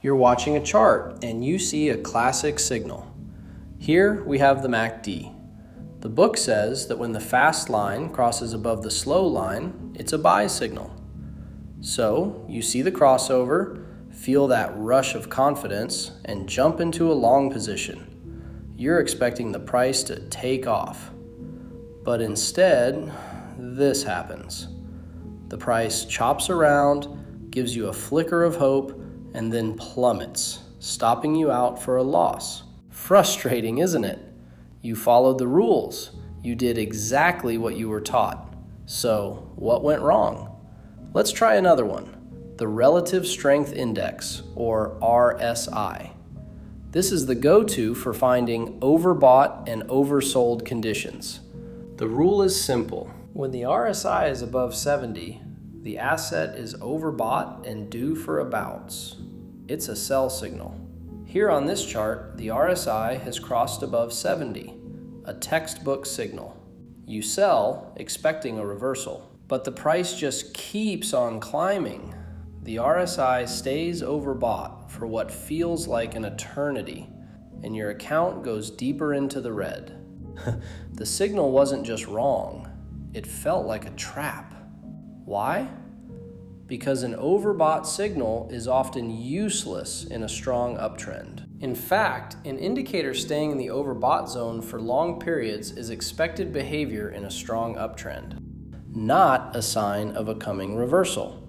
You're watching a chart and you see a classic signal. Here we have the MACD. The book says that when the fast line crosses above the slow line, it's a buy signal. So you see the crossover, feel that rush of confidence, and jump into a long position. You're expecting the price to take off. But instead, this happens. The price chops around, gives you a flicker of hope, and then plummets, stopping you out for a loss. Frustrating, isn't it? You followed the rules. You did exactly what you were taught. So, what went wrong? Let's try another one. The Relative Strength Index, or RSI. This is the go-to for finding overbought and oversold conditions. The rule is simple. When the RSI is above 70, the asset is overbought and due for a bounce. It's a sell signal. Here on this chart, the RSI has crossed above 70, a textbook signal. You sell, expecting a reversal, but the price just keeps on climbing. The RSI stays overbought for what feels like an eternity, and your account goes deeper into the red. The signal wasn't just wrong, it felt like a trap. Why? Because an overbought signal is often useless in a strong uptrend. In fact, an indicator staying in the overbought zone for long periods is expected behavior in a strong uptrend, not a sign of a coming reversal.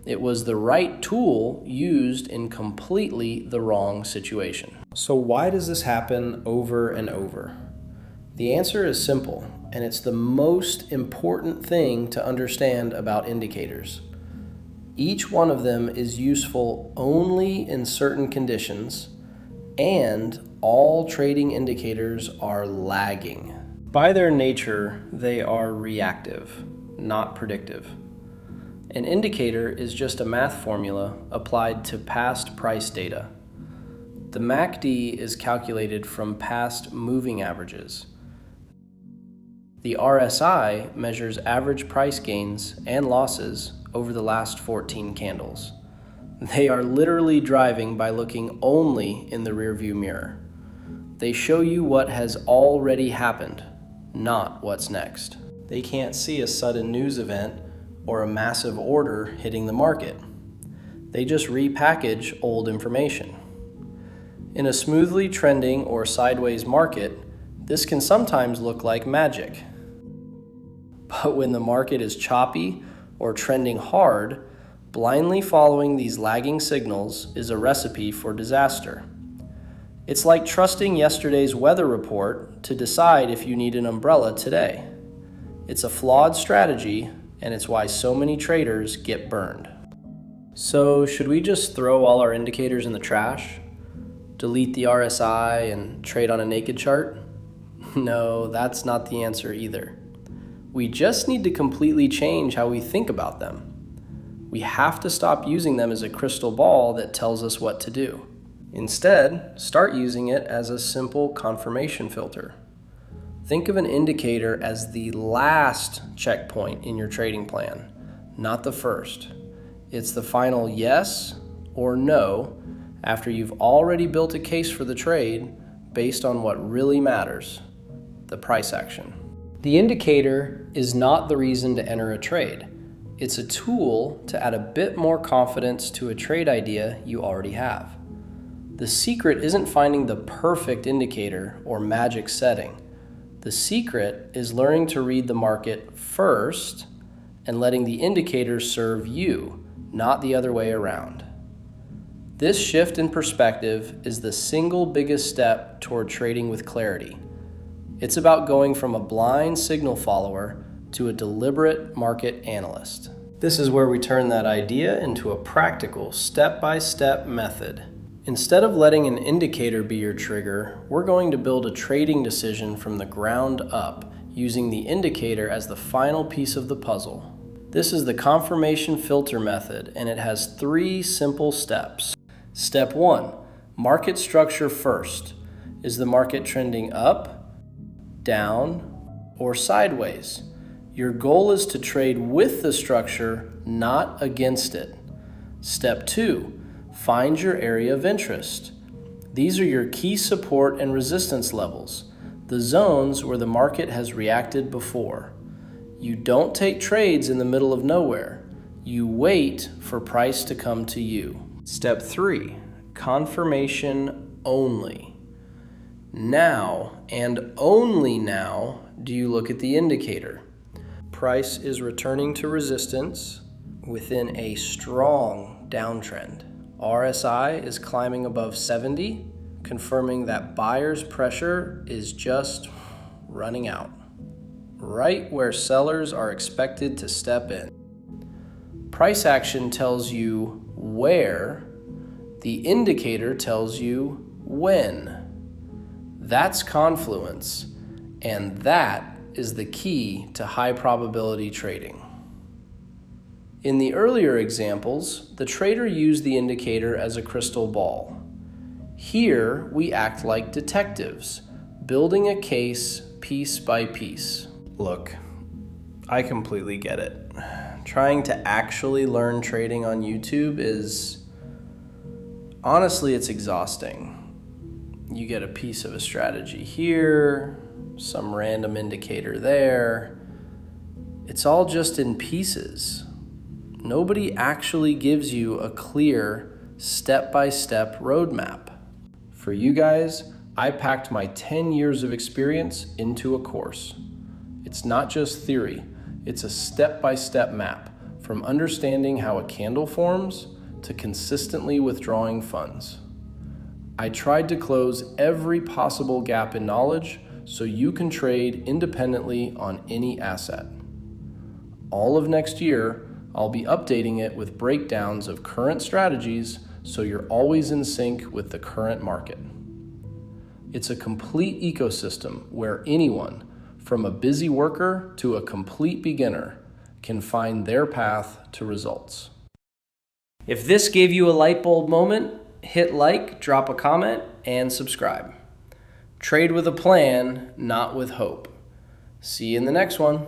It was the right tool used in completely the wrong situation. So why does this happen over and over? The answer is simple, and it's the most important thing to understand about indicators. Each one of them is useful only in certain conditions, and all trading indicators are lagging. By their nature, they are reactive, not predictive. An indicator is just a math formula applied to past price data. The MACD is calculated from past moving averages. The RSI measures average price gains and losses over the last 14 candles. They are literally driving by looking only in the rearview mirror. They show you what has already happened, not what's next. They can't see a sudden news event or a massive order hitting the market. They just repackage old information. In a smoothly trending or sideways market, this can sometimes look like magic. But when the market is choppy or trending hard, blindly following these lagging signals is a recipe for disaster. It's like trusting yesterday's weather report to decide if you need an umbrella today. It's a flawed strategy, and it's why so many traders get burned. So, should we just throw all our indicators in the trash? Delete the RSI and trade on a naked chart? No, that's not the answer either. We just need to completely change how we think about them. We have to stop using them as a crystal ball that tells us what to do. Instead, start using it as a simple confirmation filter. Think of an indicator as the last checkpoint in your trading plan, not the first. It's the final yes or no after you've already built a case for the trade based on what really matters, the price action. The indicator is not the reason to enter a trade. It's a tool to add a bit more confidence to a trade idea you already have. The secret isn't finding the perfect indicator or magic setting. The secret is learning to read the market first and letting the indicator serve you, not the other way around. This shift in perspective is the single biggest step toward trading with clarity. It's about going from a blind signal follower to a deliberate market analyst. This is where we turn that idea into a practical, step-by-step method. Instead of letting an indicator be your trigger, we're going to build a trading decision from the ground up, using the indicator as the final piece of the puzzle. This is the confirmation filter method, and it has 3 simple steps. Step 1, market structure first. Is the market trending up, down, or sideways? Your goal is to trade with the structure, not against it. Step 2, Find your area of interest. These are your key support and resistance levels, the zones where the market has reacted before. You don't take trades in the middle of nowhere. You wait for price to come to you. Step 3, confirmation only. Now, and only now, do you look at the indicator. Price is returning to resistance within a strong downtrend. RSI is climbing above 70, confirming that buyer's pressure is just running out, right where sellers are expected to step in. Price action tells you where, the indicator tells you when. That's confluence, and that is the key to high probability trading. In the earlier examples, the trader used the indicator as a crystal ball. Here, we act like detectives, building a case piece by piece. Look, I completely get it. Trying to actually learn trading on YouTube honestly, it's exhausting. You get a piece of a strategy here, some random indicator there. It's all just in pieces. Nobody actually gives you a clear step-by-step roadmap. For you guys, I packed my 10 years of experience into a course. It's not just theory, it's a step-by-step map from understanding how a candle forms to consistently withdrawing funds. I tried to close every possible gap in knowledge so you can trade independently on any asset. All of next year, I'll be updating it with breakdowns of current strategies so you're always in sync with the current market. It's a complete ecosystem where anyone, from a busy worker to a complete beginner, can find their path to results. If this gave you a light bulb moment, hit like, drop a comment, and subscribe. Trade with a plan, not with hope. See you in the next one.